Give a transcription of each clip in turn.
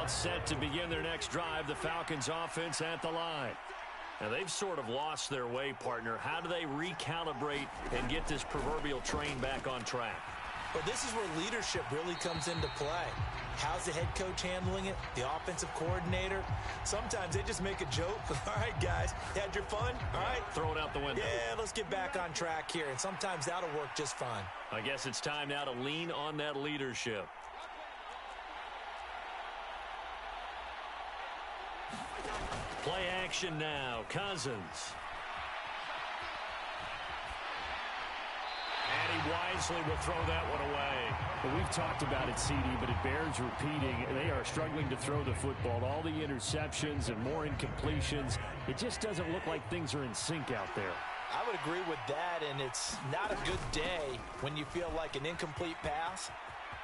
Set to begin their next drive, the Falcons offense at the line. Now, they've sort of lost their way, partner. How do they recalibrate and get this proverbial train back on track? Well, this is where leadership really comes into play. How's the head coach handling it? The offensive coordinator? Sometimes they just make a joke. All right, guys, had your fun? All right. Throw it out the window. Yeah, let's get back on track here. And sometimes that'll work just fine. I guess it's time now to lean on that leadership. Play action now. Cousins. And he wisely will throw that one away. Well, we've talked about it, CD, but it bears repeating. They are struggling to throw the football. All the interceptions and more incompletions. It just doesn't look like things are in sync out there. I would agree with that, and it's not a good day when you feel like an incomplete pass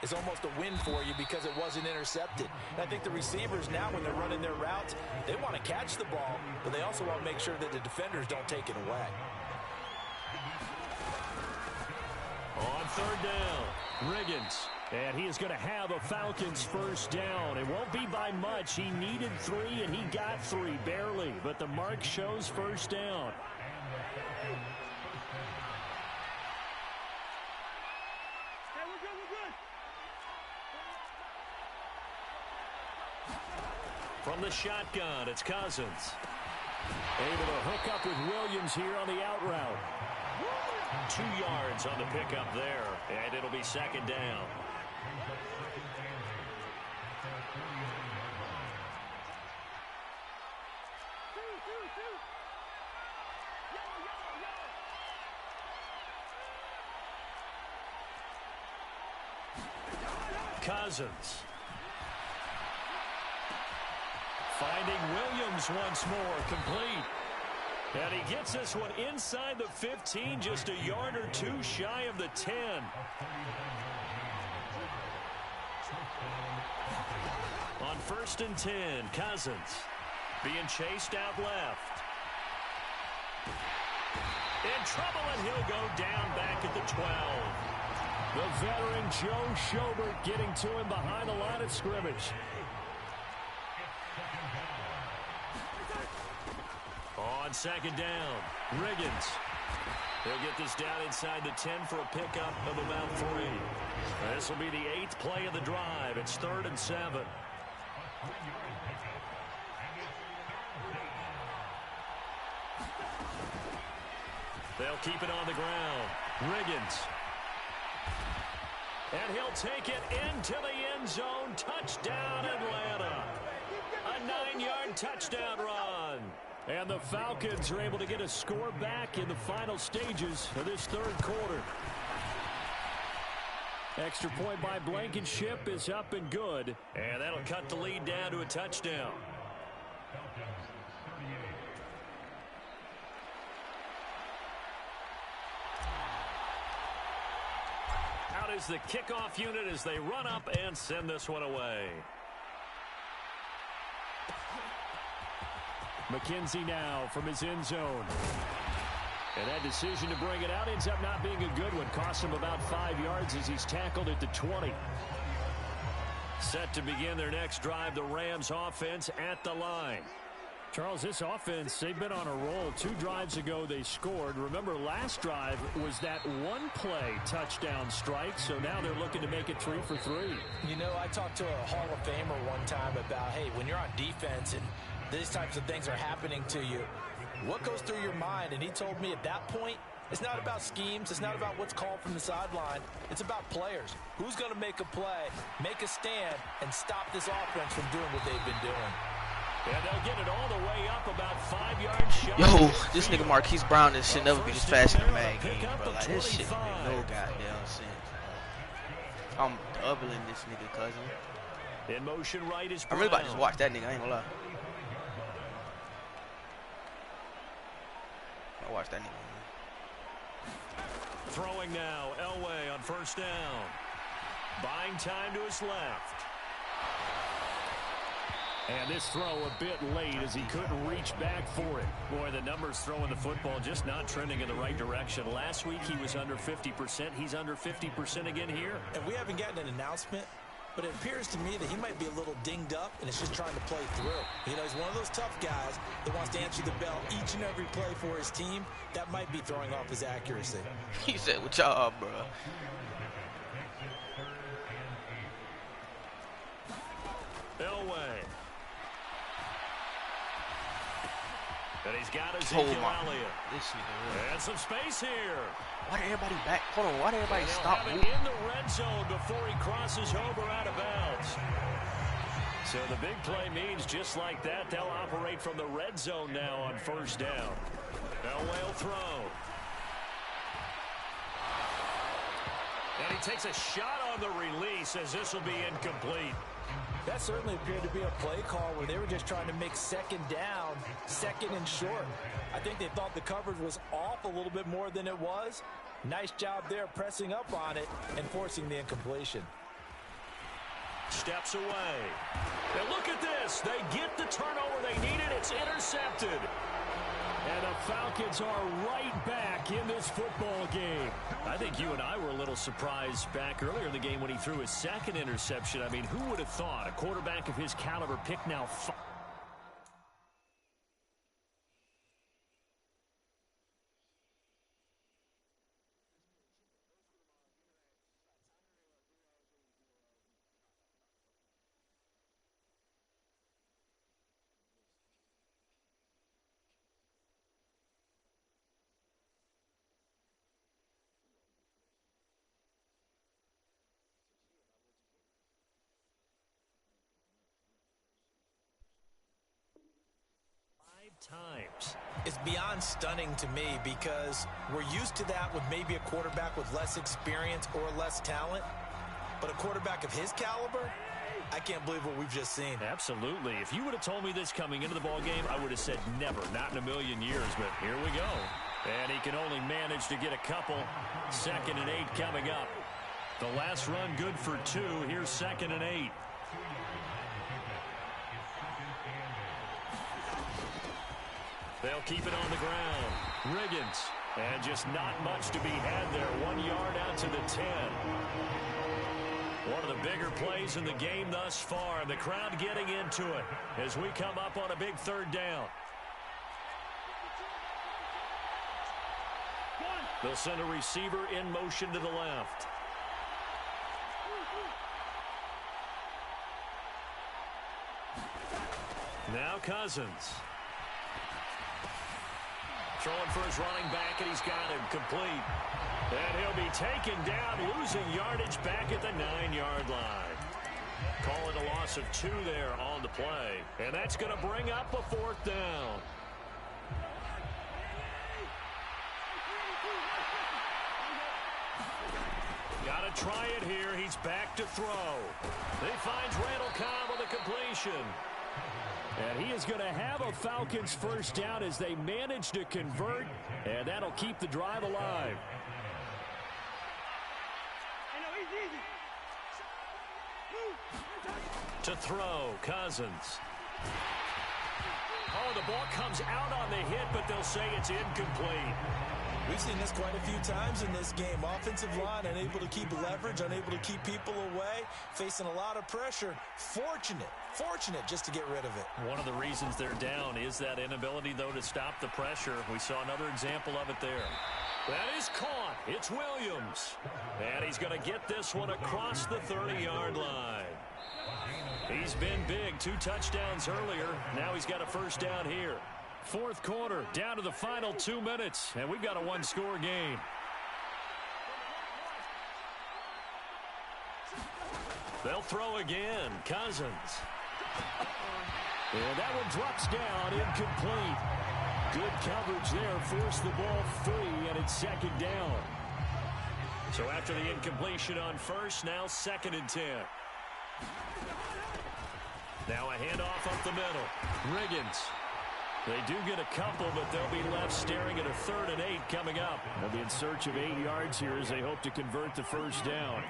is almost a win for you because it wasn't intercepted. And I think the receivers now, when they're running their routes, they want to catch the ball, but they also want to make sure that the defenders don't take it away. On third down, Riggins. And he is going to have a Falcons first down. It won't be by much. He needed 3, and he got 3, barely. But the mark shows first down. From the shotgun, it's Cousins. Able to hook up with Williams here on the out route. 2 yards on the pickup there, and it'll be second down. Cousins. Finding Williams once more, complete. And he gets this one inside the 15, just a yard or 2 shy of the 10. On 1st and 10, Cousins being chased out left. In trouble, and he'll go down back at the 12. The veteran Joe Schobert getting to him behind the line of scrimmage. On second down, Riggins. He'll get this down inside the 10 for a pickup of about 3. This will be the 8th play of the drive. It's 3rd and 7. They'll keep it on the ground. Riggins. And he'll take it into the end zone. Touchdown, Atlanta. A 9-yard touchdown run. And the Falcons are able to get a score back in the final stages of this 3rd quarter. Extra point by Blankenship is up and good. And that'll cut the lead down to a touchdown. Out is the kickoff unit as they run up and send this one away. McKenzie now from his end zone. And that decision to bring it out ends up not being a good one. Costs him about 5 yards as he's tackled at the 20. Set to begin their next drive, the Rams offense at the line. Charles, this offense, they've been on a roll. 2 drives ago they scored. Remember, last drive was that one-play touchdown strike, so now they're looking to make it 3 for 3. You know, I talked to a Hall of Famer one time about, hey, when you're on defense and these types of things are happening to you, what goes through your mind? And he told me at that point, it's not about schemes. It's not about what's called from the sideline. It's about players. Who's going to make a play, make a stand, and stop this offense from doing what they've been doing. And they'll get it all the way up about 5 yards shy. Yo, this nigga Marquise Brown, this shit never be this fast in the Madden game, bro. Like, this shit make no goddamn sense. I'm doubling this nigga, cousin. In motion right is I'm really about to just watch that nigga, I ain't gonna lie. I watch that nigga. Throwing now, Elway on 1st down. Buying time to his left. And this throw a bit late as he couldn't reach back for it. Boy, the numbers throwing the football just not trending in the right direction. Last week he was under 50%. He's under 50% again here. And we haven't gotten an announcement, but it appears to me that he might be a little dinged up and is just trying to play through. You know, he's one of those tough guys that wants to answer the bell each and every play for his team. That might be throwing off his accuracy. He said, "What y'all, bro?" Elway. And he's got Ezekiel Elliott. And some space here. Why did everybody back? Hold on. Why did everybody stop moving? In the red zone before he crosses over out of bounds. So the big play means just like that, they'll operate from the red zone now on first down. Elway will throw. And he takes a shot on the release as this will be incomplete. That certainly appeared to be a play call where they were just trying to make second down, second and short. I think they thought the coverage was off a little bit more than it was. Nice job there pressing up on it and forcing the incompletion. Steps away. And look at this. They get the turnover they needed. It's intercepted. And the Falcons are right back in this football game. I think you and I were a little surprised back earlier in the game when he threw his second interception. I mean, who would have thought a quarterback of his caliber pick now 5? Times. It's beyond stunning to me because we're used to that with maybe a quarterback with less experience or less talent. But a quarterback of his caliber, I can't believe what we've just seen. Absolutely. If you would have told me this coming into the ball game, I would have said never, not in a million years. But here we go. And he can only manage to get a couple. 2nd and 8 coming up. The last run good for 2. Here's 2nd and 8. They'll keep it on the ground. Riggins. And just not much to be had there. 1 yard out to the 10. One of the bigger plays in the game thus far. The crowd getting into it as we come up on a big 3rd down. They'll send a receiver in motion to the left. Now Cousins. Throwing for his running back, and he's got him complete. And he'll be taken down, losing yardage back at the 9-yard line. Calling a loss of 2 there on the play. And that's going to bring up a 4th down. Got to try it here. He's back to throw. He finds Randall Cobb with a completion. And he is going to have a Falcons first down as they manage to convert, and that'll keep the drive alive. To throw, Cousins. Oh, the ball comes out on the hit, but they'll say it's incomplete. We've seen this quite a few times in this game. Offensive line unable to keep leverage, unable to keep people away, facing a lot of pressure. Fortunate just to get rid of it. One of the reasons they're down is that inability, though, to stop the pressure. We saw another example of it there. That is caught. It's Williams. And he's going to get this one across the 30-yard line. He's been big. 2 touchdowns earlier. Now he's got a first down here. 4th quarter, down to the final 2 minutes, and we've got a 1-score game. They'll throw again. Cousins. And that one drops down, incomplete. Good coverage there, forced the ball free, and it's 2nd down. So after the incompletion on first, now 2nd and 10. Now a handoff up the middle. Riggins. They do get a couple, but they'll be left staring at a 3rd and 8 coming up. They'll be in search of 8 yards here as they hope to convert the first down.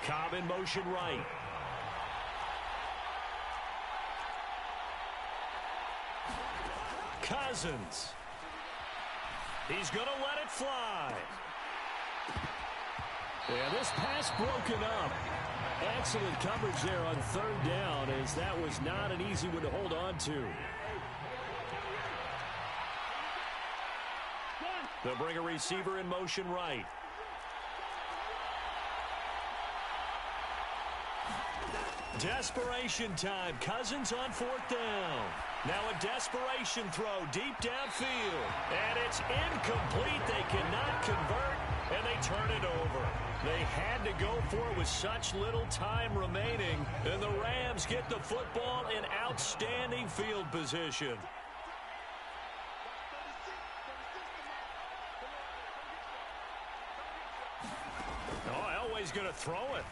Cobb in motion right. Cousins. He's going to let it fly. Yeah, this pass broken up. Excellent coverage there on third down, as that was not an easy one to hold on to. They'll bring a receiver in motion right. Desperation time. Cousins on fourth down. Now a desperation throw deep downfield. And it's incomplete. They cannot convert, and they turn it over. They had to go for it with such little time remaining. And the Rams get the football in outstanding field position. Oh, Elway's going to throw it.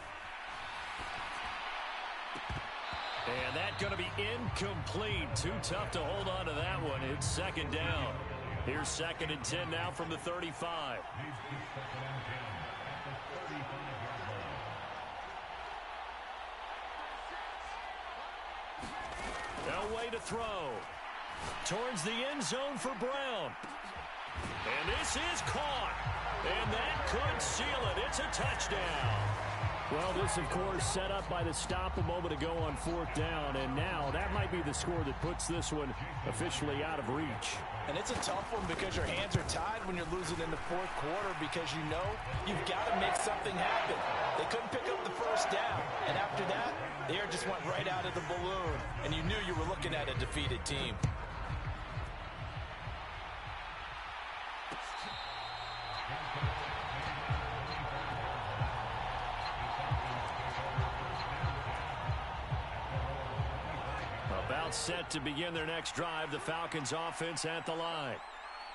And that's going to be incomplete. Too tough to hold on to that one. It's second down. Here's 2nd and 10 now from the 35. Elway to throw. Towards the end zone for Brown. And this is caught. And that could seal it. It's a touchdown. Well, this, of course, set up by the stop a moment ago on fourth down, and now that might be the score that puts this one officially out of reach. And it's a tough one because your hands are tied when you're losing in the fourth quarter because you know you've got to make something happen. They couldn't pick up the first down, and after that, the air just went right out of the balloon, and you knew you were looking at a defeated team. Set to begin their next drive, the Falcons offense at the line.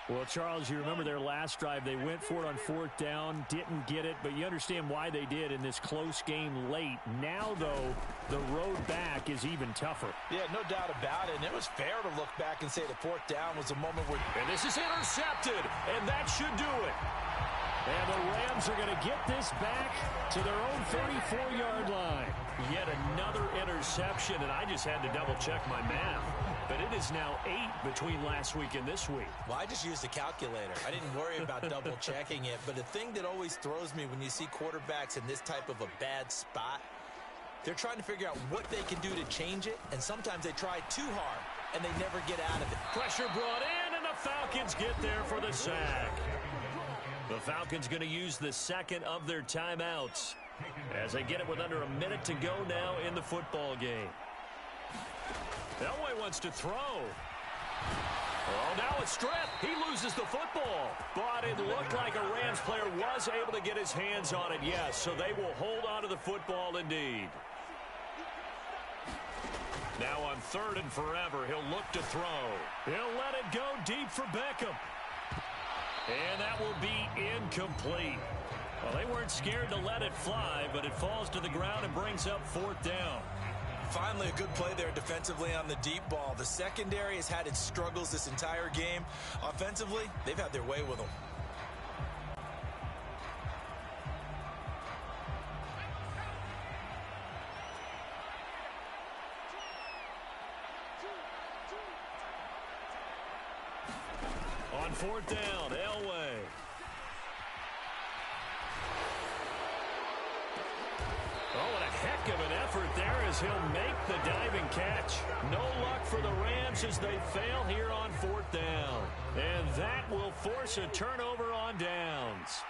Well, Charles, you remember their last drive. They went for it on fourth down, didn't get it, but you understand why they did in this close game late. Now, though, the road back is even tougher. Yeah, no doubt about it, and it was fair to look back and say the fourth down was a moment where... And this is intercepted, and that should do it. And the Rams are going to get this back to their own 34-yard line. Yet another interception, and I just had to double-check my math. But it is now 8 between last week and this week. Well, I just used a calculator. I didn't worry about double-checking it. But the thing that always throws me when you see quarterbacks in this type of a bad spot, they're trying to figure out what they can do to change it, and sometimes they try too hard, and they never get out of it. Pressure brought in, and the Falcons get there for the sack. The Falcons going to use the second of their timeouts as they get it with under a minute to go now in the football game. Elway wants to throw. Oh, now it's stripped. He loses the football. But it looked like a Rams player was able to get his hands on it, yes. So they will hold on to the football indeed. Now on 3rd and forever, he'll look to throw. He'll let it go deep for Beckham. And that will be incomplete. Well, they weren't scared to let it fly, but it falls to the ground and brings up 4th down. Finally, a good play there defensively on the deep ball. The secondary has had its struggles this entire game. Offensively, they've had their way with them. On 4th down, Elway. Oh, and a heck of an effort there as he'll make the diving catch. No luck for the Rams as they fail here on 4th down. And that will force a turnover on downs.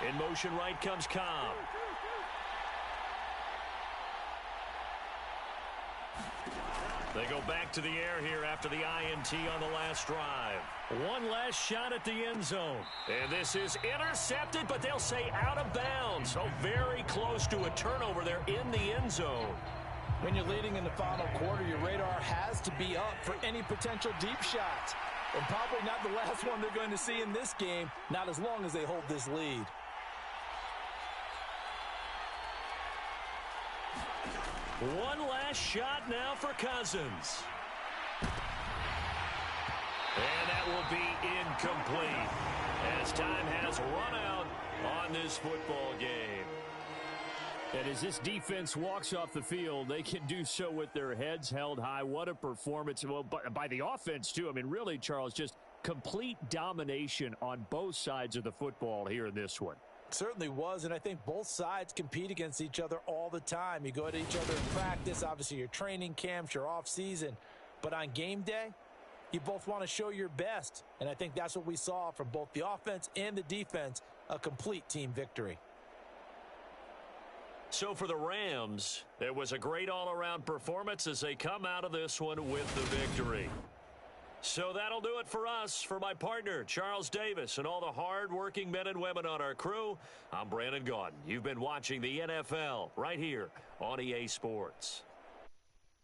In motion right comes Cobb. They go back to the air here after the INT on the last drive. One last shot at the end zone. And this is intercepted, but they'll say out of bounds. So very close to a turnover there in the end zone. When you're leading in the final quarter, your radar has to be up for any potential deep shots. And probably not the last one they're going to see in this game, not as long as they hold this lead. One last shot now for Cousins. And that will be incomplete as time has run out on this football game. And as this defense walks off the field, they can do so with their heads held high. What a performance. Well, by the offense, too. I mean, really, Charles, just complete domination on both sides of the football here in this one. Certainly was, and I think both sides compete against each other all the time. You go to each other in practice, obviously your training camps, your off-season, but on game day, you both want to show your best, and I think that's what we saw from both the offense and the defense, a complete team victory. So for the Rams, it was a great all-around performance as they come out of this one with the victory. So that'll do it for us. For my partner, Charles Davis, and all the hard-working men and women on our crew, I'm Brandon Gaudin. You've been watching the NFL right here on EA Sports.